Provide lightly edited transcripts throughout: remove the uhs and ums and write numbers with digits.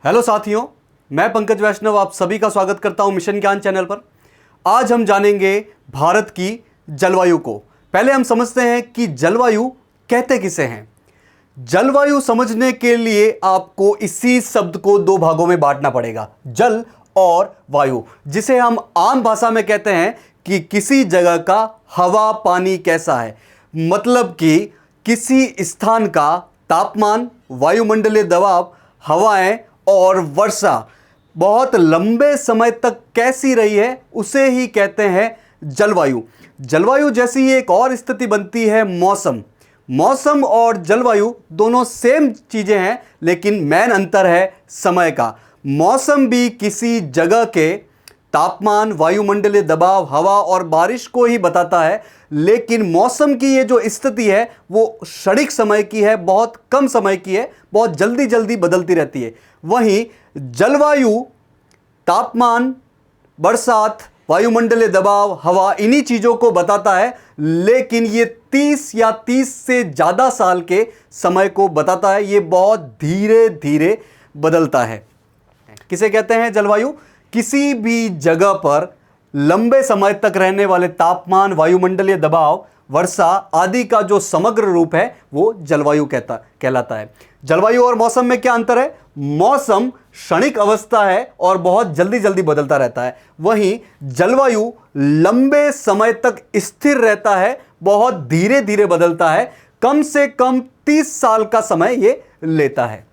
Hello साथियों, मैं पंकज वैष्णव आप सभी का स्वागत करता हूं मिशन ज्ञान चैनल पर। आज हम जानेंगे भारत की जलवायु को। पहले हम समझते हैं कि जलवायु कहते किसे हैं। जलवायु समझने के लिए आपको इसी शब्द को दो भागों में बांटना पड़ेगा, जल और वायु, जिसे हम आम भाषा में कहते हैं कि किसी जगह का हवा पानी कैसा है। मतलब कि किसी स्थान का तापमान, वायुमंडलीय दबाव, हवाएं और वर्षा बहुत लंबे समय तक कैसी रही है, उसे ही कहते हैं जलवायु। जलवायु जैसी ही एक और स्थिति बनती है मौसम। मौसम और जलवायु दोनों सेम चीजें हैं, लेकिन मेन अंतर है समय का। मौसम भी किसी जगह के तापमान, वायुमंडलीय दबाव, हवा और बारिश को ही बताता है, लेकिन मौसम की ये जो स्थिति है वो क्षणिक समय की है, बहुत कम समय की है, बहुत जल्दी जल्दी बदलती रहती है। वहीं जलवायु तापमान, बरसात, वायुमंडलीय दबाव, हवा, इन्हीं चीजों को बताता है, लेकिन ये 30 या 30 से ज्यादा साल के समय को बताता है। ये बहुत धीरे धीरे बदलता है। किसे कहते हैं जलवायु? किसी भी जगह पर लंबे समय तक रहने वाले तापमान, वायुमंडलीय दबाव, वर्षा आदि का जो समग्र रूप है वो जलवायु कहलाता है। जलवायु और मौसम में क्या अंतर है? मौसम क्षणिक अवस्था है और बहुत जल्दी जल्दी बदलता रहता है। वहीं जलवायु लंबे समय तक स्थिर रहता है, बहुत धीरे धीरे बदलता है। कम से कम 30 साल का समय ये लेता है।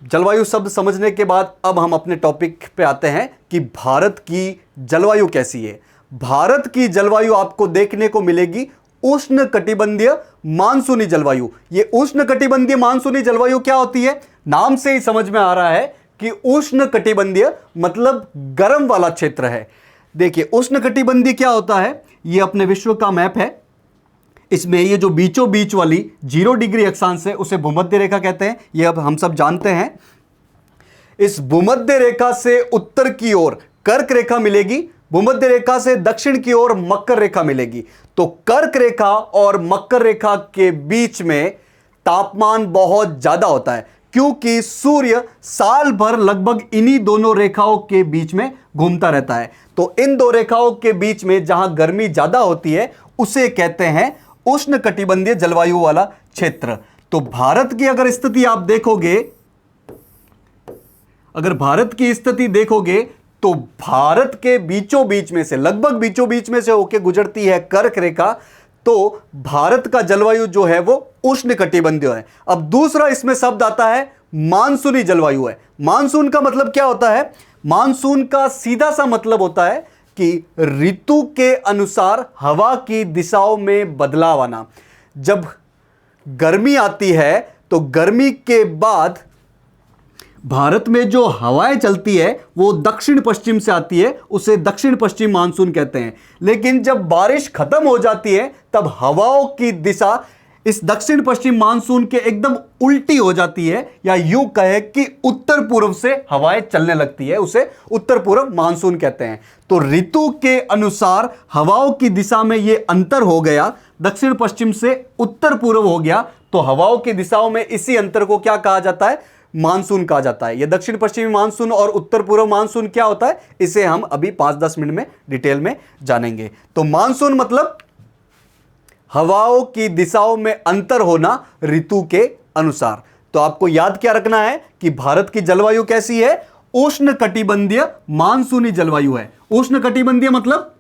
जलवायु शब्द समझने के बाद अब हम अपने टॉपिक पे आते हैं कि भारत की जलवायु कैसी है। भारत की जलवायु आपको देखने को मिलेगी उष्णकटिबंधीय मानसूनी जलवायु। ये उष्णकटिबंधीय मानसूनी जलवायु क्या होती है? नाम से ही समझ में आ रहा है कि उष्णकटिबंधीय मतलब गर्म वाला क्षेत्र है। देखिए उष्णकटिबंधीय क्या होता है, ये अपने विश्व का मैप है। इसमें ये जो बीचों बीच वाली 0 डिग्री अक्षांश है उसे भूमध्य रेखा कहते हैं। ये अब हम सब जानते हैं। इस भूमध्य रेखा से उत्तर की ओर कर्क रेखा मिलेगी, भूमध्य रेखा से दक्षिण की ओर मकर रेखा मिलेगी। तो कर्क रेखा और मकर रेखा के बीच में तापमान बहुत ज्यादा होता है, क्योंकि सूर्य साल भर लगभग इन्हीं दोनों रेखाओं के बीच में घूमता रहता है। तो इन दो रेखाओं के बीच में जहां गर्मी ज्यादा होती है उसे कहते हैं उष्णकटिबंधीय जलवायु वाला क्षेत्र। तो भारत की अगर स्थिति आप देखोगे, अगर भारत की स्थिति देखोगे तो भारत के बीचों बीच में से, लगभग बीचों बीच में से होके गुजरती है कर्क रेखा। तो भारत का जलवायु जो है वो उष्णकटिबंधीय है। अब दूसरा इसमें शब्द आता है मानसूनी जलवायु है। मानसून का मतलब क्या होता है? मानसून का सीधा सा मतलब होता है कि ऋतु के अनुसार हवा की दिशाओं में बदलाव आना। जब गर्मी आती है तो गर्मी के बाद भारत में जो हवाएं चलती है वो दक्षिण पश्चिम से आती है, उसे दक्षिण पश्चिम मानसून कहते हैं। लेकिन जब बारिश खत्म हो जाती है तब हवाओं की दिशा इस दक्षिण पश्चिम मानसून के एकदम उल्टी हो जाती है, या यूं कहे कि उत्तर पूर्व से हवाएं चलने लगती है, उसे उत्तर पूर्व मानसून कहते हैं। तो ऋतु के अनुसार हवाओं की दिशा में ये अंतर हो गया, दक्षिण पश्चिम से उत्तर पूर्व हो गया। तो हवाओं की दिशाओं में इसी अंतर को क्या कहा जाता है? मानसून कहा जाता है। ये दक्षिण पश्चिमी मानसून और उत्तर पूर्व मानसून क्या होता है, इसे हम अभी 5-10 मिनट में डिटेल में जानेंगे। तो मानसून मतलब हवाओं की दिशाओं में अंतर होना ऋतु के अनुसार। तो आपको याद क्या रखना है कि भारत की जलवायु कैसी है? उष्णकटिबंधीय मानसूनी जलवायु है। उष्णकटिबंधीय मतलब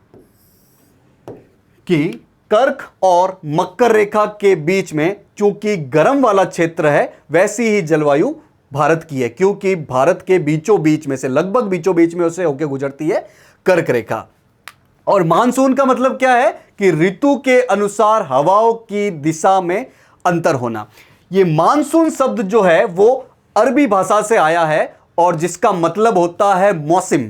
कि कर्क और मकर रेखा के बीच में चूंकि गर्म वाला क्षेत्र है, वैसी ही जलवायु भारत की है, क्योंकि भारत के बीचों बीच में से, लगभग बीचों बीच में उसे होकर गुजरती है कर्क रेखा। और मानसून का मतलब क्या है कि ऋतु के अनुसार हवाओं की दिशा में अंतर होना। यह मानसून शब्द जो है वो अरबी भाषा से आया है और जिसका मतलब होता है मौसम,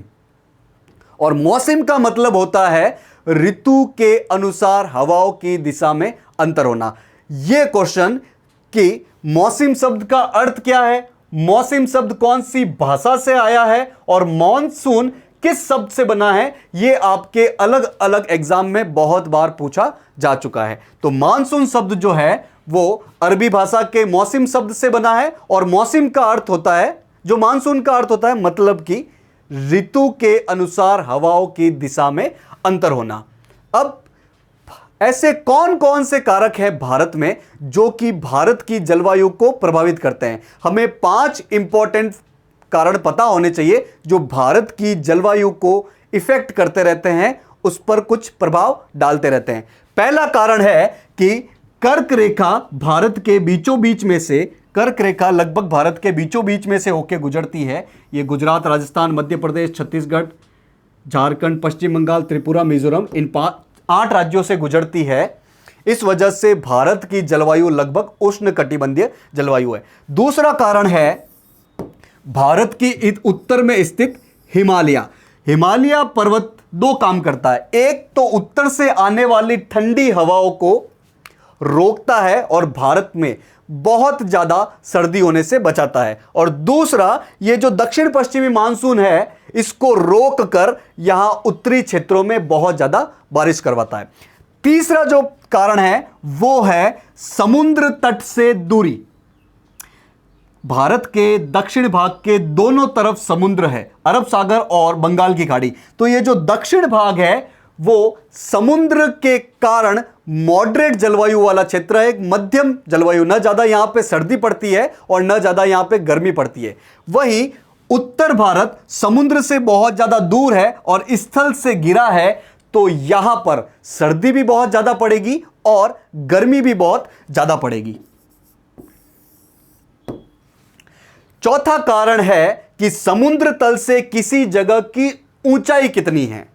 और मौसम का मतलब होता है ऋतु के अनुसार हवाओं की दिशा में अंतर होना। यह क्वेश्चन कि मौसम शब्द का अर्थ क्या है, मौसम शब्द कौन सी भाषा से आया है और मॉनसून किस शब्द से बना है, यह आपके अलग अलग एग्जाम में बहुत बार पूछा जा चुका है। तो मानसून शब्द जो है वो अरबी भाषा के मौसम शब्द से बना है और मौसम का अर्थ होता है जो मानसून का अर्थ होता है मतलब कि ऋतु के अनुसार हवाओं की दिशा में अंतर होना। अब ऐसे कौन कौन से कारक हैं भारत में जो कि भारत की जलवायु को प्रभावित करते हैं? हमें 5 इंपॉर्टेंट कारण पता होने चाहिए जो भारत की जलवायु को इफेक्ट करते रहते हैं, उस पर कुछ प्रभाव डालते रहते हैं। पहला कारण है कि कर्क रेखा भारत के बीचों बीच में से, कर्क रेखा लगभग भारत के बीचों बीच में से होकर गुजरती है। ये गुजरात, राजस्थान, मध्य प्रदेश, छत्तीसगढ़, झारखंड, पश्चिम बंगाल, त्रिपुरा, मिजोरम, इन 8 राज्यों से गुजरती है। इस वजह से भारत की जलवायु लगभग उष्णकटिबंधीय जलवायु है। दूसरा कारण है भारत की उत्तर में स्थित हिमालय। हिमालय पर्वत 2 काम करता है। एक तो उत्तर से आने वाली ठंडी हवाओं को रोकता है और भारत में बहुत ज्यादा सर्दी होने से बचाता है, और दूसरा ये जो दक्षिण पश्चिमी मानसून है इसको रोक कर यहां उत्तरी क्षेत्रों में बहुत ज्यादा बारिश करवाता है। तीसरा जो कारण है वो है समुद्र तट से दूरी। भारत के दक्षिण भाग के दोनों तरफ समुद्र है, अरब सागर और बंगाल की खाड़ी। तो ये जो दक्षिण भाग है वो समुद्र के कारण मॉडरेट जलवायु वाला क्षेत्र है, एक मध्यम जलवायु, न ज्यादा यहां पे सर्दी पड़ती है और न ज्यादा यहां पे गर्मी पड़ती है। वहीं उत्तर भारत समुद्र से बहुत ज्यादा दूर है और स्थल से घिरा है, तो यहां पर सर्दी भी बहुत ज्यादा पड़ेगी और गर्मी भी बहुत ज्यादा पड़ेगी। चौथा कारण है कि समुद्र तल से किसी जगह की ऊंचाई कितनी है।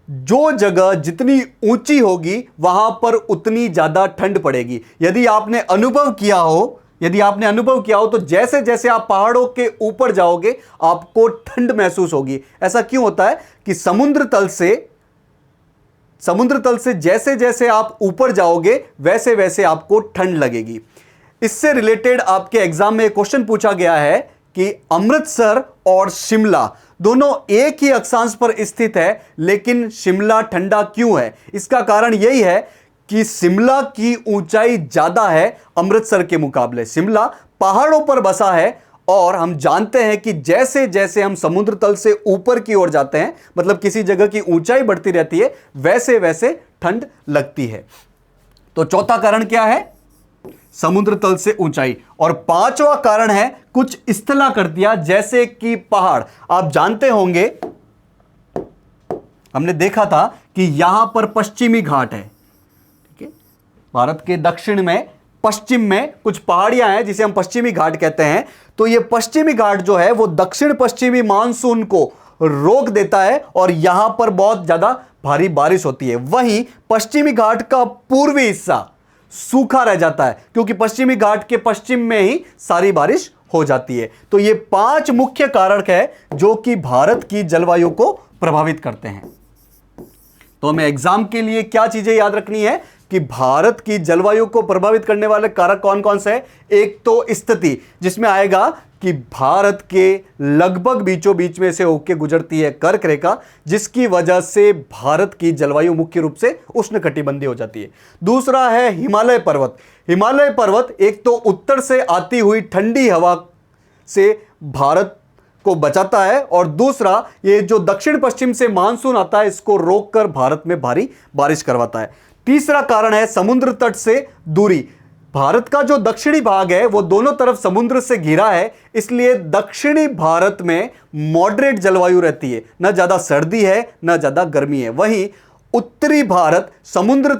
जो जगह जितनी ऊंची होगी वहां पर उतनी ज्यादा ठंड पड़ेगी। यदि आपने अनुभव किया हो तो जैसे जैसे आप पहाड़ों के ऊपर जाओगे आपको ठंड महसूस होगी। ऐसा क्यों होता है कि समुद्र तल से जैसे जैसे आप ऊपर जाओगे वैसे वैसे आपको ठंड लगेगी। इससे रिलेटेड आपके एग्जाम में एक क्वेश्चन पूछा गया है कि अमृतसर और शिमला दोनों एक ही अक्षांश पर स्थित है, लेकिन शिमला ठंडा क्यों है? इसका कारण यही है कि शिमला की ऊंचाई ज्यादा है अमृतसर के मुकाबले। शिमला पहाड़ों पर बसा है और हम जानते हैं कि जैसे जैसे हम समुद्र तल से ऊपर की ओर जाते हैं, मतलब किसी जगह की ऊंचाई बढ़ती रहती है, वैसे वैसे ठंड लगती है। तो चौथा कारण क्या है? समुद्र तल से ऊंचाई। और पांचवा कारण है कुछ स्थलाकृतियां, जैसे कि पहाड़। आप जानते होंगे, हमने देखा था कि यहां पर पश्चिमी घाट है, ठीक है। भारत के दक्षिण में पश्चिम में कुछ पहाड़ियां हैं जिसे हम पश्चिमी घाट कहते हैं। तो ये पश्चिमी घाट जो है वो दक्षिण पश्चिमी मानसून को रोक देता है और यहां पर बहुत ज्यादा भारी बारिश होती है। वहीं पश्चिमी घाट का पूर्वी हिस्सा सूखा रह जाता है क्योंकि पश्चिमी घाट के पश्चिम में ही सारी बारिश हो जाती है। तो ये 5 मुख्य कारक है जो कि भारत की जलवायु को प्रभावित करते हैं। तो हमें एग्जाम के लिए क्या चीजें याद रखनी है कि भारत की जलवायु को प्रभावित करने वाले कारक कौन कौन से हैं? एक तो स्थिति, जिसमें आएगा कि भारत के लगभग बीचों बीच में से होकर गुजरती है कर्क रेखा, जिसकी वजह से भारत की जलवायु मुख्य रूप से उष्णकटिबंधीय हो जाती है। दूसरा है हिमालय पर्वत। हिमालय पर्वत एक तो उत्तर से आती हुई ठंडी हवा से भारत को बचाता है, और दूसरा ये जो दक्षिण पश्चिम से मानसून आता है इसको रोककर भारत में भारी बारिश करवाता है। तीसरा कारण है समुद्र तट से दूरी। भारत का जो दक्षिणी भाग है वो दोनों तरफ समुद्र से घिरा है, इसलिए दक्षिणी भारत में मॉडरेट जलवायु रहती है, न ज्यादा सर्दी है न ज्यादा गर्मी है। वहीं उत्तरी भारत समुद्र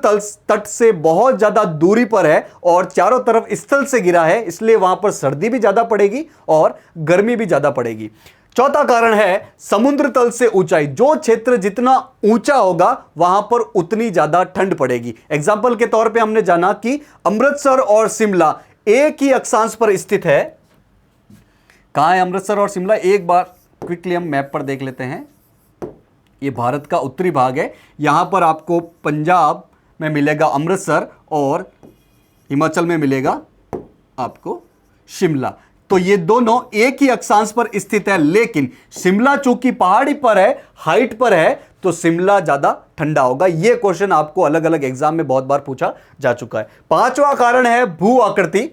तट से बहुत ज्यादा दूरी पर है और चारों तरफ स्थल से घिरा है, इसलिए वहां पर सर्दी भी ज्यादा पड़ेगी और गर्मी भी ज्यादा पड़ेगी। चौथा कारण है समुद्र तल से ऊंचाई। जो क्षेत्र जितना ऊंचा होगा वहां पर उतनी ज्यादा ठंड पड़ेगी। एग्जाम्पल के तौर पे हमने जाना कि अमृतसर और शिमला एक ही अक्षांश पर स्थित है। कहां है अमृतसर और शिमला? एक बार क्विकली हम मैप पर देख लेते हैं। ये भारत का उत्तरी भाग है। यहां पर आपको पंजाब में मिलेगा अमृतसर और हिमाचल में मिलेगा आपको शिमला। तो ये दोनों एक ही अक्षांश पर स्थित है, लेकिन शिमला चूंकि पहाड़ी पर है, हाइट पर है, तो शिमला ज्यादा ठंडा होगा। यह क्वेश्चन आपको अलग अलग एग्जाम में बहुत बार पूछा जा चुका है। पांचवा कारण है भू आकृति।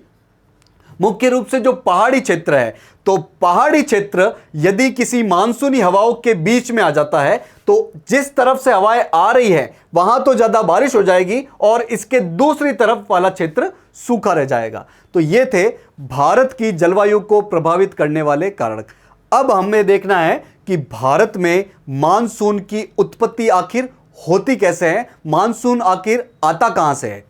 मुख्य रूप से जो पहाड़ी क्षेत्र है, तो पहाड़ी क्षेत्र यदि किसी मानसूनी हवाओं के बीच में आ जाता है तो जिस तरफ से हवाएं आ रही है वहां तो ज्यादा बारिश हो जाएगी और इसके दूसरी तरफ वाला क्षेत्र सूखा रह जाएगा। तो ये थे भारत की जलवायु को प्रभावित करने वाले कारण। अब हमें देखना है कि भारत में मानसून की उत्पत्ति आखिर होती कैसे है, मानसून आखिर आता कहां से है।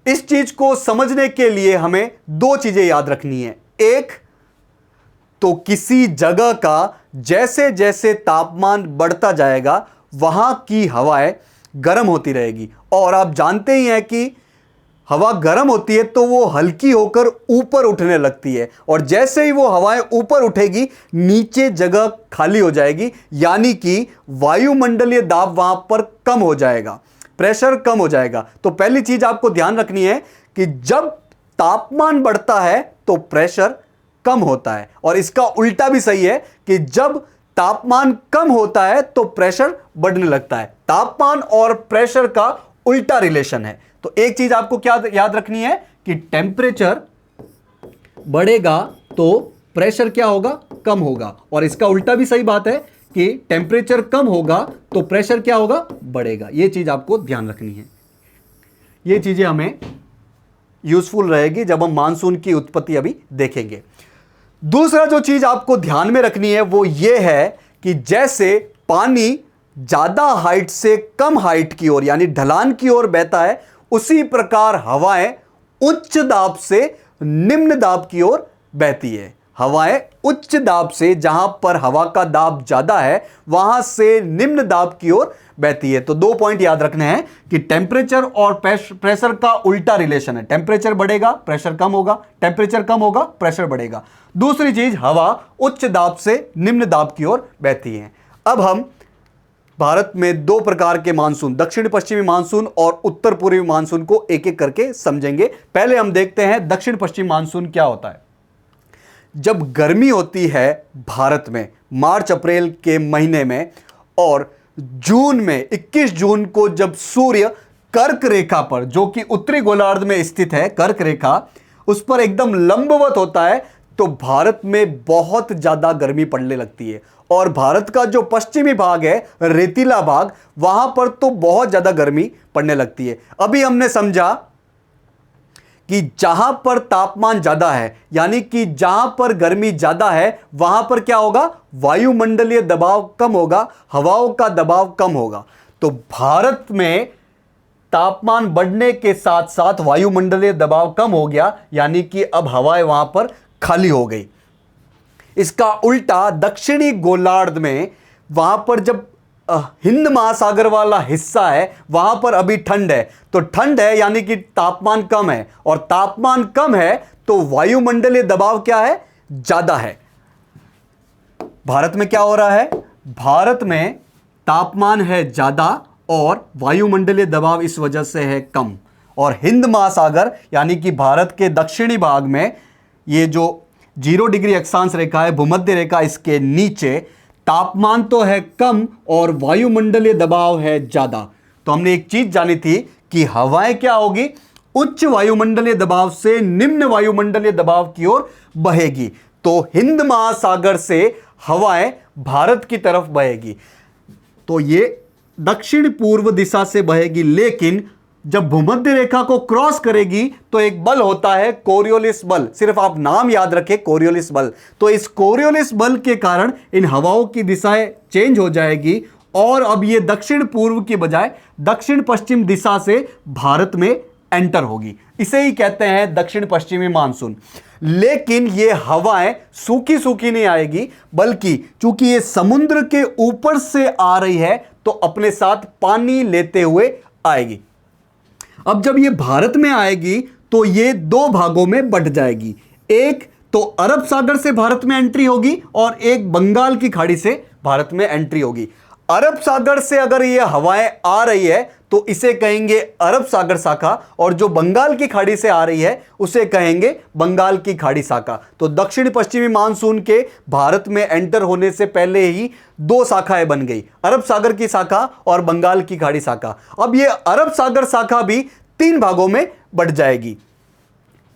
इस चीज को समझने के लिए हमें दो चीजें याद रखनी है। एक तो किसी जगह का जैसे जैसे तापमान बढ़ता जाएगा वहां की हवाएं गर्म होती रहेगी, और आप जानते ही हैं कि हवा गर्म होती है तो वो हल्की होकर ऊपर उठने लगती है, और जैसे ही वो हवाएं ऊपर उठेगी नीचे जगह खाली हो जाएगी, यानी कि वायुमंडलीय दाब वहां पर कम हो जाएगा, प्रेशर कम हो जाएगा। तो पहली चीज आपको ध्यान रखनी है कि जब तापमान बढ़ता है तो प्रेशर कम होता है, और इसका उल्टा भी सही है कि जब तापमान कम होता है तो प्रेशर बढ़ने लगता है। तापमान और प्रेशर का उल्टा रिलेशन है। तो एक चीज आपको क्या याद रखनी है कि टेम्परेचर बढ़ेगा तो प्रेशर क्या होगा, कम होगा, और इसका उल्टा भी सही बात है कि टेम्परेचर कम होगा तो प्रेशर क्या होगा, बढ़ेगा। यह चीज आपको ध्यान रखनी है। ये चीजें हमें यूजफुल रहेगी जब हम मानसून की उत्पत्ति अभी देखेंगे। दूसरा जो चीज आपको ध्यान में रखनी है वो ये है कि जैसे पानी ज्यादा हाइट से कम हाइट की ओर यानी ढलान की ओर बहता है, उसी प्रकार हवाएं उच्च दाब से निम्न दाब की ओर बहती है। हवाएं उच्च दाब से, जहां पर हवा का दाब ज्यादा है, वहां से निम्न दाब की ओर बहती है। तो दो पॉइंट याद रखने हैं कि टेम्परेचर और प्रेशर का उल्टा रिलेशन है। टेम्परेचर बढ़ेगा प्रेशर कम होगा, टेम्परेचर कम होगा प्रेशर बढ़ेगा। दूसरी चीज, हवा उच्च दाब से निम्न दाब की ओर बहती है। अब हम भारत में दो प्रकार के मानसून, दक्षिण पश्चिमी मानसून और उत्तर पूर्वी मानसून को एक एक करके समझेंगे। पहले हम देखते हैं दक्षिण पश्चिमी मानसून क्या होता है। जब गर्मी होती है भारत में मार्च अप्रैल के महीने में, और जून में 21 जून को जब सूर्य कर्क रेखा पर, जो कि उत्तरी गोलार्ध में स्थित है कर्क रेखा, उस पर एकदम लंबवत होता है, तो भारत में बहुत ज्यादा गर्मी पड़ने लगती है। और भारत का जो पश्चिमी भाग है, रेतीला भाग, वहां पर तो बहुत ज्यादा गर्मी पड़ने लगती है। अभी हमने समझा कि जहां पर तापमान ज्यादा है, यानी कि जहां पर गर्मी ज्यादा है, वहां पर क्या होगा, वायुमंडलीय दबाव कम होगा, हवाओं का दबाव कम होगा। तो भारत में तापमान बढ़ने के साथ साथ वायुमंडलीय दबाव कम हो गया, यानी कि अब हवाएं वहां पर खाली हो गई। इसका उल्टा दक्षिणी गोलार्ध में, वहां पर जब हिंद महासागर वाला हिस्सा है, वहां पर अभी ठंड है, तो ठंड है यानी कि तापमान कम है, और तापमान कम है तो वायुमंडलीय दबाव क्या है, ज्यादा है। भारत में क्या हो रहा है, भारत में तापमान है ज्यादा और वायुमंडलीय दबाव इस वजह से है कम। और हिंद महासागर यानी कि भारत के दक्षिणी भाग में, ये जो 0 डिग्री अक्षांश रेखा है, भूमध्य रेखा, इसके नीचे तापमान तो है कम और वायुमंडलीय दबाव है ज्यादा। तो हमने एक चीज जानी थी कि हवाएं क्या होगी, उच्च वायुमंडलीय दबाव से निम्न वायुमंडलीय दबाव की ओर बहेगी। तो हिंद महासागर से हवाएं भारत की तरफ बहेगी, तो ये दक्षिण पूर्व दिशा से बहेगी, लेकिन जब भूमध्य रेखा को क्रॉस करेगी तो एक बल होता है कोरियोलिस बल। सिर्फ आप नाम याद रखें, कोरियोलिस बल। तो इस कोरियोलिस बल के कारण इन हवाओं की दिशाएं चेंज हो जाएगी, और अब ये दक्षिण पूर्व की बजाय दक्षिण पश्चिम दिशा से भारत में एंटर होगी। इसे ही कहते हैं दक्षिण पश्चिमी मानसून। लेकिन ये हवाएं सूखी सूखी नहीं आएगी, बल्कि चूंकि ये समुद्र के ऊपर से आ रही है तो अपने साथ पानी लेते हुए आएगी। अब जब ये भारत में आएगी तो ये दो भागों में बंट जाएगी। एक तो अरब सागर से भारत में एंट्री होगी और एक बंगाल की खाड़ी से भारत में एंट्री होगी। अरब सागर से अगर ये हवाएं आ रही है तो इसे कहेंगे अरब सागर शाखा, और जो बंगाल की खाड़ी से आ रही है उसे कहेंगे बंगाल की खाड़ी शाखा। तो दक्षिण पश्चिमी मानसून के भारत में एंटर होने से पहले ही दो शाखाएं बन गई, अरब सागर की शाखा और बंगाल की खाड़ी शाखा। अब ये अरब सागर शाखा भी तीन भागों में बंट जाएगी।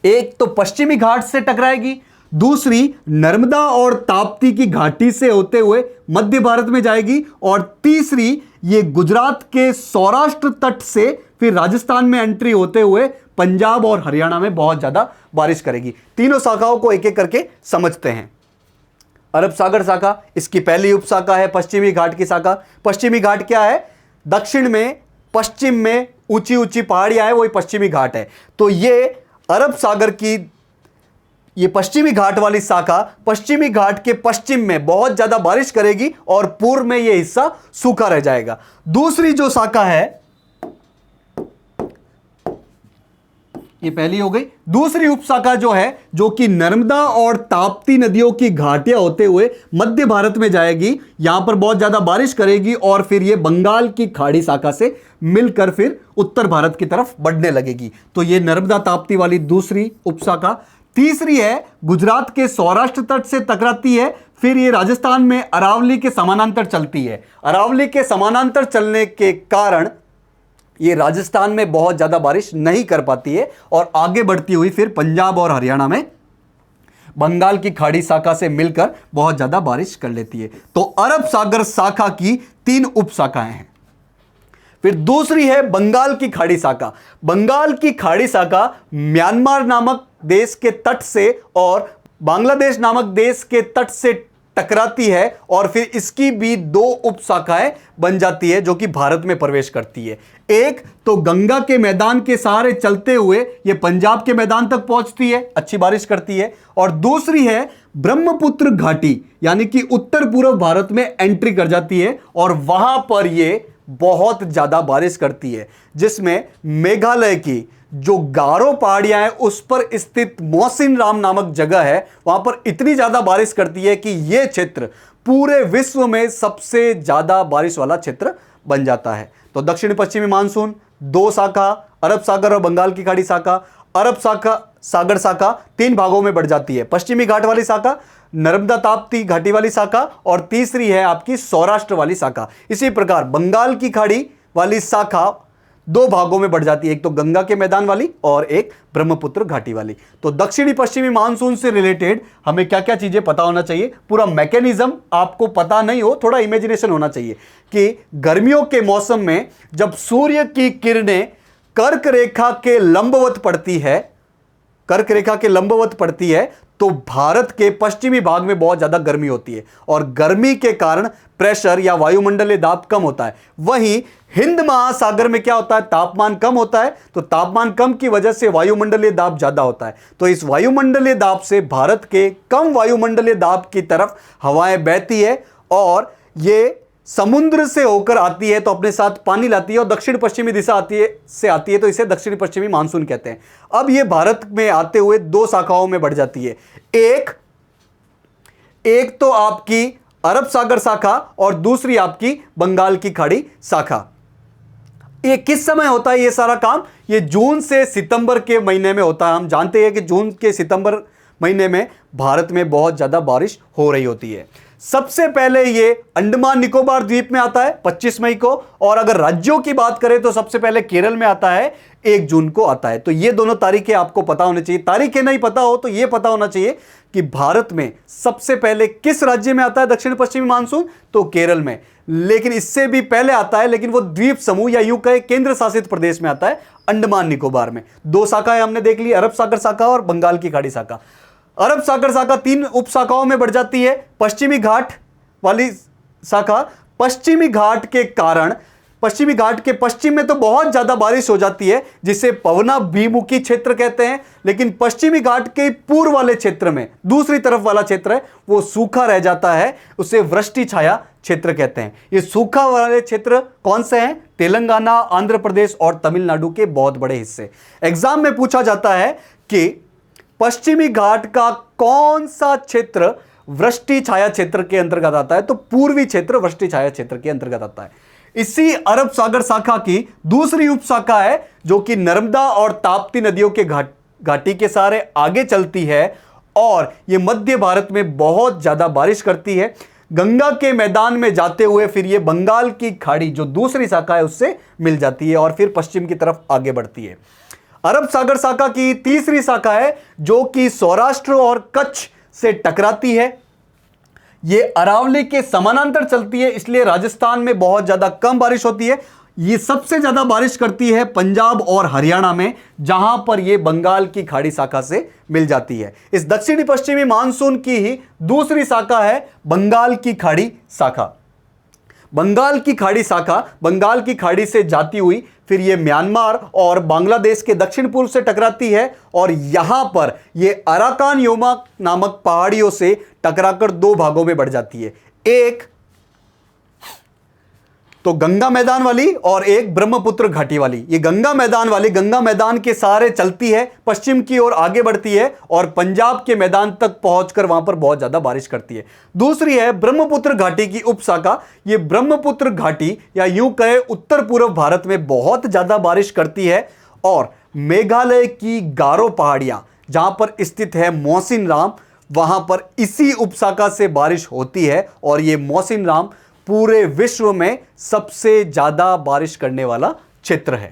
एक तो पश्चिमी घाट से टकराएगी, दूसरी नर्मदा और ताप्ती की घाटी से होते हुए मध्य भारत में जाएगी, और तीसरी ये गुजरात के सौराष्ट्र तट से फिर राजस्थान में एंट्री होते हुए पंजाब और हरियाणा में बहुत ज्यादा बारिश करेगी। तीनों शाखाओं को एक एक करके समझते हैं। अरब सागर शाखा, इसकी पहली उपशाखा है पश्चिमी घाट की शाखा। पश्चिमी घाट क्या है? दक्षिण में, पश्चिम में ऊंची ऊंची पहाड़ियां है, वही पश्चिमी घाट है। तो ये अरब सागर की ये पश्चिमी घाट वाली शाखा पश्चिमी घाट के पश्चिम में बहुत ज्यादा बारिश करेगी और पूर्व में यह हिस्सा सूखा रह जाएगा। दूसरी जो शाखा है, ये पहली हो गई। दूसरी उपशाखा जो है, जो कि नर्मदा और ताप्ती नदियों की घाटियां होते हुए मध्य भारत में जाएगी, यहां पर बहुत ज्यादा बारिश करेगी और फिर ये बंगाल की खाड़ी शाखा से मिलकर फिर उत्तर भारत की तरफ बढ़ने लगेगी। तो ये नर्मदा ताप्ती वाली दूसरी उपशाखा। तीसरी है गुजरात के सौराष्ट्र तट से टकराती है, फिर ये राजस्थान में अरावली के समानांतर चलती है। अरावली के समानांतर चलने के कारण ये राजस्थान में बहुत ज्यादा बारिश नहीं कर पाती है और आगे बढ़ती हुई फिर पंजाब और हरियाणा में बंगाल की खाड़ी शाखा से मिलकर बहुत ज्यादा बारिश कर लेती है। तो अरब सागर शाखा की 3 उपशाखाएं हैं। फिर दूसरी है बंगाल की खाड़ी शाखा। बंगाल की खाड़ी शाखा म्यांमार नामक देश के तट से और बांग्लादेश नामक देश के तट से टकराती है और फिर इसकी भी 2 उपशाखाएं बन जाती है जो कि भारत में प्रवेश करती है। एक तो गंगा के मैदान के सहारे चलते हुए ये पंजाब के मैदान तक पहुंचती है, अच्छी बारिश करती है, और दूसरी है ब्रह्मपुत्र घाटी, यानी कि उत्तर पूर्व भारत में एंट्री कर जाती है और वहां पर ये बहुत ज्यादा बारिश करती है, जिसमें मेघालय की जो गारो पहाड़ियां हैं उस पर स्थित मोहसिन राम नामक जगह है, वहां पर इतनी ज्यादा बारिश करती है कि यह क्षेत्र पूरे विश्व में सबसे ज्यादा बारिश वाला क्षेत्र बन जाता है। तो दक्षिण पश्चिमी मानसून 2 शाखा, अरब सागर और बंगाल की खाड़ी शाखा। अरब सागर शाखा 3 भागों में बढ़ जाती है, पश्चिमी घाट वाली शाखा, नर्मदा ताप्ती घाटी वाली शाखा, और तीसरी है आपकी सौराष्ट्र वाली शाखा। इसी प्रकार बंगाल की खाड़ी वाली शाखा 2 भागों में बढ़ जाती है, एक तो गंगा के मैदान वाली और एक ब्रह्मपुत्र घाटी वाली। तो दक्षिणी पश्चिमी मानसून से रिलेटेड हमें क्या क्या चीजें पता होना चाहिए, पूरा मैकेनिज्म आपको पता नहीं हो, थोड़ा इमेजिनेशन होना चाहिए कि गर्मियों के मौसम में जब सूर्य की किरणें कर्क रेखा के लंबवत पड़ती है, कर्क रेखा के लंबवत पड़ती है, तो भारत के पश्चिमी भाग में बहुत ज्यादा गर्मी होती है और गर्मी के कारण प्रेशर या वायुमंडलीय दाब कम होता है। वहीं हिंद महासागर में क्या होता है, तापमान कम होता है, तो तापमान कम की वजह से वायुमंडलीय दाब ज्यादा होता है। तो इस वायुमंडलीय दाब से भारत के कम वायुमंडलीय दाब की तरफ हवाएं बहती है और ये समुद्र से होकर आती है तो अपने साथ पानी लाती है और दक्षिण पश्चिमी दिशा आती है तो इसे दक्षिण पश्चिमी मानसून कहते हैं। अब ये भारत में आते हुए 2 शाखाओं में बढ़ जाती है। एक तो आपकी अरब सागर शाखा और दूसरी आपकी बंगाल की खाड़ी शाखा। ये किस समय होता है ये सारा काम? ये जून से सितंबर के महीने में होता है। हम जानते हैं कि जून के सितंबर महीने में भारत में बहुत ज्यादा बारिश हो रही होती है। सबसे पहले ये अंडमान निकोबार द्वीप में आता है 25 मई को, और अगर राज्यों की बात करें तो सबसे पहले केरल में आता है 1 जून को आता है। तो ये दोनों तारीखें आपको पता होनी चाहिए। तारीखें नहीं पता हो तो ये पता होना चाहिए कि भारत में सबसे पहले किस राज्य में आता है दक्षिण पश्चिमी मानसून, तो केरल में। लेकिन इससे भी पहले आता है, लेकिन वो द्वीप समूह या यूं कहे केंद्र शासित प्रदेश में आता है, अंडमान निकोबार में। 2 शाखाएं हमने देख ली, अरब सागर शाखा और बंगाल की खाड़ी शाखा। अरब सागर शाखा 3 उपशाखाओं में बढ़ जाती है। पश्चिमी घाट वाली शाखा, पश्चिमी घाट के कारण पश्चिमी घाट के पश्चिम में तो बहुत ज्यादा बारिश हो जाती है जिसे पवनाभिमुखी क्षेत्र कहते हैं, लेकिन पश्चिमी घाट के पूर्व वाले क्षेत्र में दूसरी तरफ वाला क्षेत्र है वो सूखा रह जाता है, उसे वृष्टि छाया क्षेत्र कहते हैं। ये सूखा वाले क्षेत्र कौन से हैं? तेलंगाना, आंध्र प्रदेश और तमिलनाडु के बहुत बड़े हिस्से। एग्जाम में पूछा जाता है कि पश्चिमी घाट का कौन सा क्षेत्र वृष्टि छाया क्षेत्र के अंतर्गत आता है, तो पूर्वी क्षेत्र वृष्टि छाया क्षेत्र के अंतर्गत आता है। इसी अरब सागर शाखा की दूसरी उपशाखा है जो कि नर्मदा और ताप्ती नदियों के घाटी के सहारे आगे चलती है और यह मध्य भारत में बहुत ज्यादा बारिश करती है। गंगा के मैदान में जाते हुए फिर यह बंगाल की खाड़ी जो दूसरी शाखा है उससे मिल जाती है और फिर पश्चिम की तरफ आगे बढ़ती है। अरब सागर शाखा की तीसरी शाखा है जो कि सौराष्ट्र और कच्छ से टकराती है। ये अरावली के समानांतर चलती है, इसलिए राजस्थान में बहुत ज्यादा कम बारिश होती है। ये सबसे ज्यादा बारिश करती है पंजाब और हरियाणा में, जहां पर ये बंगाल की खाड़ी शाखा से मिल जाती है। इस दक्षिणी पश्चिमी मानसून की ही दूसरी शाखा है बंगाल की खाड़ी शाखा। बंगाल की खाड़ी शाखा बंगाल की खाड़ी से जाती हुई फिर ये म्यांमार और बांग्लादेश के दक्षिण पूर्व से टकराती है और यहां पर ये अराकान योमा नामक पहाड़ियों से टकराकर दो भागों में बढ़ जाती है, एक तो गंगा मैदान वाली और एक ब्रह्मपुत्र घाटी वाली। ये गंगा मैदान वाली गंगा मैदान के सहारे चलती है, पश्चिम की ओर आगे बढ़ती है और पंजाब के मैदान तक पहुंचकर वहां पर बहुत ज्यादा बारिश करती है। दूसरी है ब्रह्मपुत्र घाटी की उपशाखा। ये ब्रह्मपुत्र घाटी या यूं कहे उत्तर पूर्व भारत में बहुत ज्यादा बारिश करती है और मेघालय की गारो पहाड़ियां जहां पर स्थित है मौसिनराम, वहां पर इसी उपशाखा से बारिश होती है और यह मौसिनराम पूरे विश्व में सबसे ज्यादा बारिश करने वाला क्षेत्र है।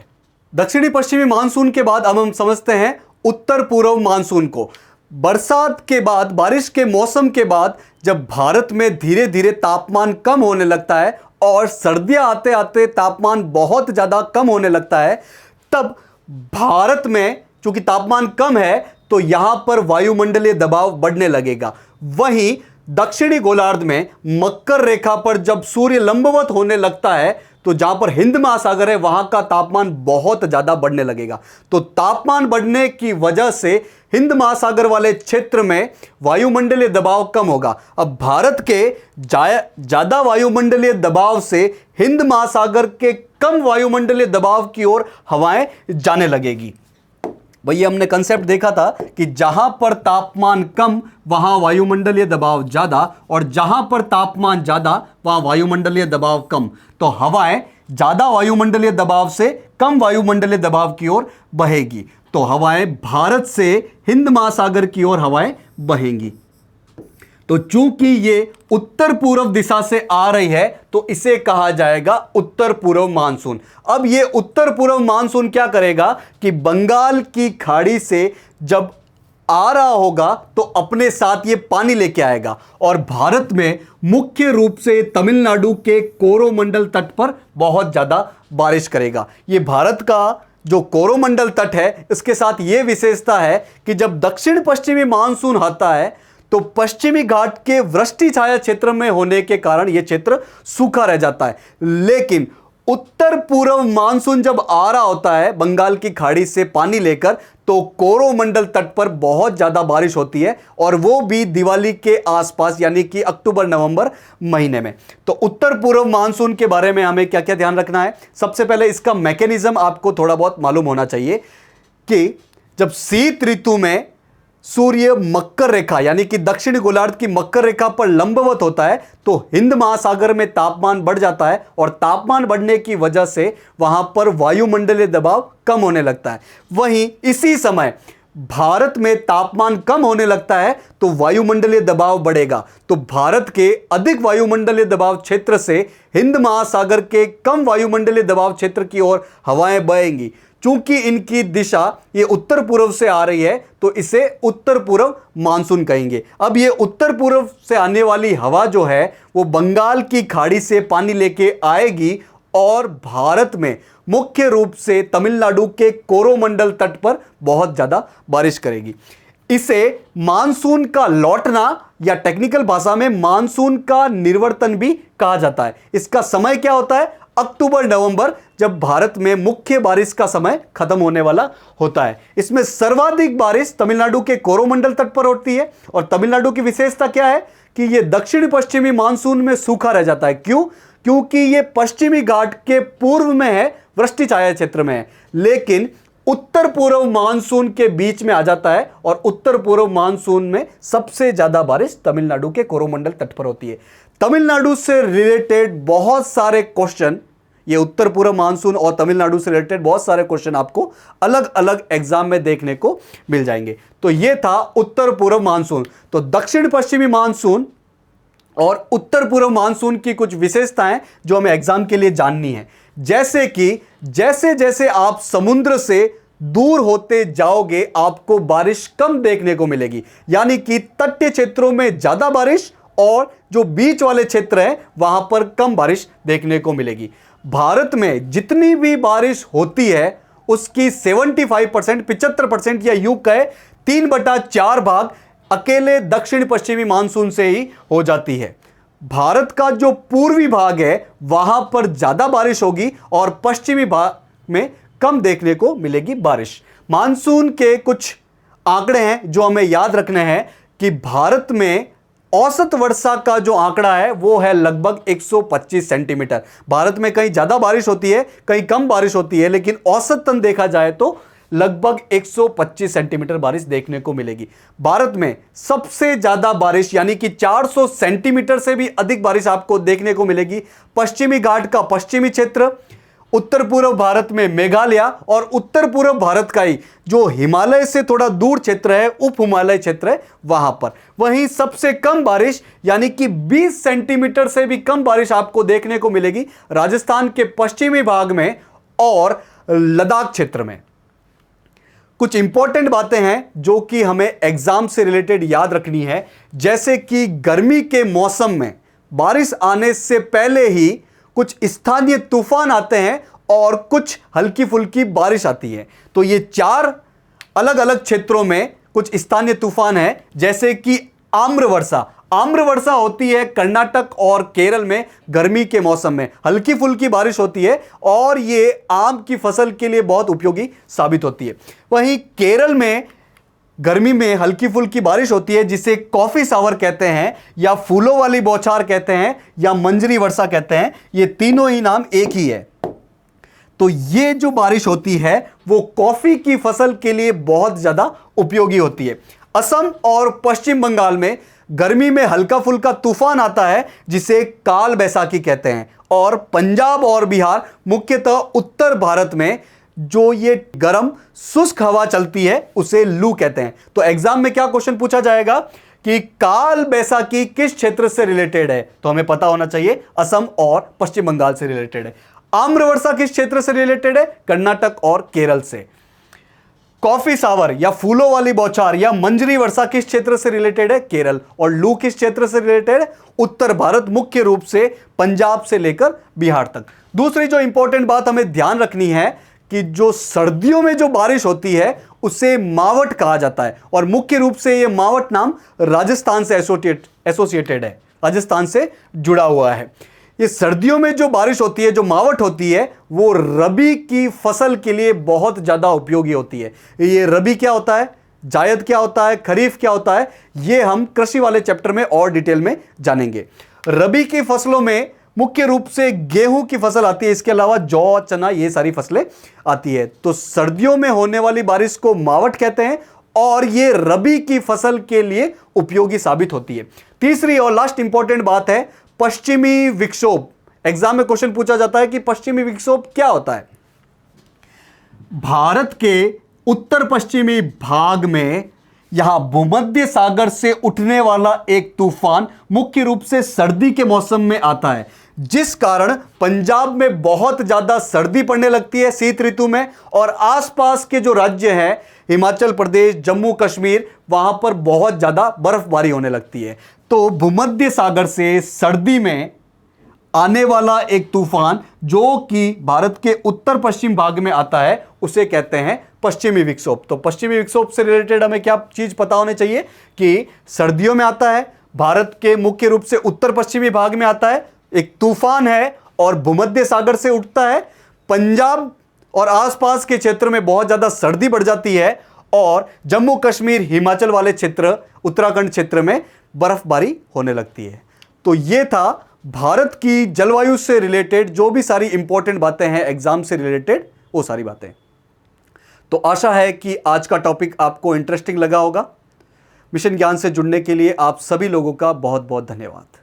दक्षिणी पश्चिमी मानसून के बाद अब हम समझते हैं उत्तर पूर्व मानसून को। बरसात के बाद, बारिश के मौसम के बाद जब भारत में धीरे धीरे तापमान कम होने लगता है और सर्दियां आते आते तापमान बहुत ज्यादा कम होने लगता है, तब भारत में चूंकि तापमान कम है तो यहां पर वायुमंडलीय दबाव बढ़ने लगेगा। वहीं दक्षिणी गोलार्ध में मकर रेखा पर जब सूर्य लंबवत होने लगता है तो जहां पर हिंद महासागर है वहां का तापमान बहुत ज्यादा बढ़ने लगेगा। तो तापमान बढ़ने की वजह से हिंद महासागर वाले क्षेत्र में वायुमंडलीय दबाव कम होगा। अब भारत के ज्यादा वायुमंडलीय दबाव से हिंद महासागर के कम वायुमंडलीय दबाव की ओर हवाएं जाने लगेगी। वही हमने कंसेप्ट देखा था कि जहां पर तापमान कम वहां वायुमंडलीय दबाव ज्यादा और जहां पर तापमान ज्यादा वहां वायुमंडलीय दबाव कम। तो हवाएं ज्यादा वायुमंडलीय दबाव से कम वायुमंडलीय दबाव की ओर बहेगी, तो हवाएं भारत से हिंद महासागर की ओर हवाएं बहेंगी। तो चूंकि ये उत्तर पूर्व दिशा से आ रही है तो इसे कहा जाएगा उत्तर पूर्व मानसून। अब ये उत्तर पूर्व मानसून क्या करेगा कि बंगाल की खाड़ी से जब आ रहा होगा तो अपने साथ ये पानी लेके आएगा और भारत में मुख्य रूप से तमिलनाडु के कोरोमंडल तट पर बहुत ज्यादा बारिश करेगा। ये भारत का जो कोरोमंडल तट है इसके साथ ये विशेषता है कि जब दक्षिण पश्चिमी मानसून आता है तो पश्चिमी घाट के वृष्टि छाया क्षेत्र में होने के कारण यह क्षेत्र सूखा रह जाता है। लेकिन उत्तर पूर्व मानसून जब आ रहा होता है बंगाल की खाड़ी से पानी लेकर तो कोरोमंडल तट पर बहुत ज्यादा बारिश होती है और वो भी दिवाली के आसपास यानी कि अक्टूबर नवंबर महीने में। तो उत्तर पूर्व मानसून के बारे में हमें क्या क्या ध्यान रखना है? सबसे पहले इसका मैकेनिज्म आपको थोड़ा बहुत मालूम होना चाहिए कि जब शीत ऋतु में सूर्य मकर रेखा यानी कि दक्षिणी गोलार्ध की मकर रेखा पर लंबवत होता है तो हिंद महासागर में तापमान बढ़ जाता है और तापमान बढ़ने की वजह से वहां पर वायुमंडलीय दबाव कम होने लगता है। वहीं इसी समय भारत में तापमान कम होने लगता है तो वायुमंडलीय दबाव बढ़ेगा, तो भारत के अधिक वायुमंडलीय दबाव क्षेत्र से हिंद महासागर के कम वायुमंडलीय दबाव क्षेत्र की ओर हवाएं बहेंगी। चूंकि इनकी दिशा ये उत्तर पूर्व से आ रही है तो इसे उत्तर पूर्व मानसून कहेंगे। अब ये उत्तर पूर्व से आने वाली हवा जो है वो बंगाल की खाड़ी से पानी लेके आएगी और भारत में मुख्य रूप से तमिलनाडु के कोरोमंडल तट पर बहुत ज्यादा बारिश करेगी। इसे मानसून का लौटना या टेक्निकल भाषा में मानसून का निर्वर्तन भी कहा जाता है। इसका समय क्या होता है? अक्टूबर नवंबर, जब भारत में मुख्य बारिश का समय खत्म होने वाला होता है। इसमें सर्वाधिक बारिश तमिलनाडु के कोरोमंडल तट पर होती है और तमिलनाडु की विशेषता क्या है कि यह दक्षिण पश्चिमी मानसून में सूखा रह जाता है। क्यों? क्योंकि यह पश्चिमी घाट के पूर्व में है, वृष्टि छाया क्षेत्र में है, लेकिन उत्तर पूर्व मानसून के बीच में आ जाता है और उत्तर पूर्व मानसून में सबसे ज्यादा बारिश तमिलनाडु के कोरोमंडल तट पर होती है। तमिलनाडु से रिलेटेड बहुत सारे क्वेश्चन, ये उत्तर पूर्व मानसून और तमिलनाडु से रिलेटेड बहुत सारे क्वेश्चन आपको अलग अलग एग्जाम में देखने को मिल जाएंगे। तो ये था उत्तर पूर्व मानसून। तो दक्षिण पश्चिमी मानसून और उत्तर पूर्व मानसून की कुछ विशेषताएं जो हमें एग्जाम के लिए जाननी है, जैसे कि जैसे जैसे आप समुद्र से दूर होते जाओगे आपको बारिश कम देखने को मिलेगी, यानी कि तटीय क्षेत्रों में ज्यादा बारिश और जो बीच वाले क्षेत्र है वहां पर कम बारिश देखने को मिलेगी। भारत में जितनी भी बारिश होती है उसकी 75%, 75% या यूं कहे 3/4 भाग अकेले दक्षिण पश्चिमी मानसून से ही हो जाती है। भारत का जो पूर्वी भाग है वहां पर ज्यादा बारिश होगी और पश्चिमी भाग में कम देखने को मिलेगी बारिश। मानसून के कुछ आंकड़े हैं जो हमें याद रखने हैं कि भारत में औसत वर्षा का जो आंकड़ा है वो है लगभग 125 सेंटीमीटर। भारत में कहीं ज्यादा बारिश होती है, कहीं कम बारिश होती है, लेकिन औसतन देखा जाए तो लगभग 125 सेंटीमीटर बारिश देखने को मिलेगी। भारत में सबसे ज्यादा बारिश यानी कि 400 सेंटीमीटर से भी अधिक बारिश आपको देखने को मिलेगी पश्चिमी घाट का पश्चिमी क्षेत्र, उत्तर पूर्व भारत में मेघालय और उत्तर पूर्व भारत का ही जो हिमालय से थोड़ा दूर क्षेत्र है, उप हिमालय क्षेत्र है, वहां पर। वहीं सबसे कम बारिश यानी कि 20 सेंटीमीटर से भी कम बारिश आपको देखने को मिलेगी राजस्थान के पश्चिमी भाग में और लद्दाख क्षेत्र में। कुछ इंपॉर्टेंट बातें हैं जो कि हमें एग्जाम से रिलेटेड याद रखनी है, जैसे कि गर्मी के मौसम में बारिश आने से पहले ही कुछ स्थानीय तूफान आते हैं और कुछ हल्की फुल्की बारिश आती है। तो ये 4 अलग अलग क्षेत्रों में कुछ स्थानीय तूफान है, जैसे कि आम्रवर्षा। आम्रवर्षा होती है कर्नाटक और केरल में गर्मी के मौसम में, हल्की फुल्की बारिश होती है और ये आम की फसल के लिए बहुत उपयोगी साबित होती है। वहीं केरल में गर्मी में हल्की फुल्की बारिश होती है जिसे कॉफी सावर कहते हैं या फूलों वाली बौछार कहते हैं या मंजरी वर्षा कहते हैं। ये तीनों ही नाम एक ही है। तो ये जो बारिश होती है वो कॉफी की फसल के लिए बहुत ज्यादा उपयोगी होती है। असम और पश्चिम बंगाल में गर्मी में हल्का फुल्का तूफान आता है जिसे काल बैसाखी कहते हैं, और पंजाब और बिहार मुख्यतः उत्तर भारत में जो ये गर्म शुष्क हवा चलती है उसे लू कहते हैं। तो एग्जाम में क्या क्वेश्चन पूछा जाएगा कि काल बैसाखी किस क्षेत्र से रिलेटेड है, तो हमें पता होना चाहिए असम और पश्चिम बंगाल से रिलेटेड है। आम्रवर्षा किस क्षेत्र से रिलेटेड है, कर्नाटक और केरल से। कॉफी सावर या फूलों वाली बौछार या मंजरी वर्षा किस क्षेत्र से रिलेटेड है, केरल। और लू किस क्षेत्र से रिलेटेड है, उत्तर भारत, मुख्य रूप से पंजाब से लेकर बिहार तक। दूसरी जो इंपॉर्टेंट बात हमें ध्यान रखनी है कि जो सर्दियों में जो बारिश होती है उसे मावट कहा जाता है, और मुख्य रूप से यह मावट नाम राजस्थान से एसोसिएटेड है, राजस्थान से जुड़ा हुआ है। ये सर्दियों में जो बारिश होती है, जो मावट होती है, वो रबी की फसल के लिए बहुत ज्यादा उपयोगी होती है। ये रबी क्या होता है, जायद क्या होता है, खरीफ क्या होता है, ये हम कृषि वाले चैप्टर में और डिटेल में जानेंगे। रबी की फसलों में मुख्य रूप से गेहूं की फसल आती है, इसके अलावा जौ, चना, ये सारी फसलें आती है। तो सर्दियों में होने वाली बारिश को मावट कहते हैं और ये रबी की फसल के लिए उपयोगी साबित होती है। तीसरी और लास्ट इंपॉर्टेंट बात है पश्चिमी विक्षोभ। एग्जाम में क्वेश्चन पूछा जाता है कि पश्चिमी विक्षोभ क्या होता है। भारत के उत्तर पश्चिमी भाग में यहां भूमध्य सागर से उठने वाला एक तूफान मुख्य रूप से सर्दी के मौसम में आता है, जिस कारण पंजाब में बहुत ज्यादा सर्दी पड़ने लगती है शीत ऋतु में, और आसपास के जो राज्य हैं हिमाचल प्रदेश, जम्मू कश्मीर, वहां पर बहुत ज्यादा बर्फबारी होने लगती है। तो भूमध्य सागर से सर्दी में आने वाला एक तूफान जो कि भारत के उत्तर पश्चिम भाग में आता है उसे कहते हैं पश्चिमी विक्षोभ। तो पश्चिमी विक्षोभ से रिलेटेड हमें क्या चीज पता होनी चाहिए कि सर्दियों में आता है, भारत के मुख्य रूप से उत्तर पश्चिमी भाग में आता है, एक तूफान है और भूमध्य सागर से उठता है, पंजाब और आसपास के क्षेत्र में बहुत ज्यादा सर्दी बढ़ जाती है, और जम्मू कश्मीर, हिमाचल वाले क्षेत्र, उत्तराखंड क्षेत्र में बर्फबारी होने लगती है। तो यह था भारत की जलवायु से रिलेटेड जो भी सारी इंपॉर्टेंट बातें हैं एग्जाम से रिलेटेड, वो सारी बातें। तो आशा है कि आज का टॉपिक आपको इंटरेस्टिंग लगा होगा। मिशन ज्ञान से जुड़ने के लिए आप सभी लोगों का बहुत बहुत धन्यवाद।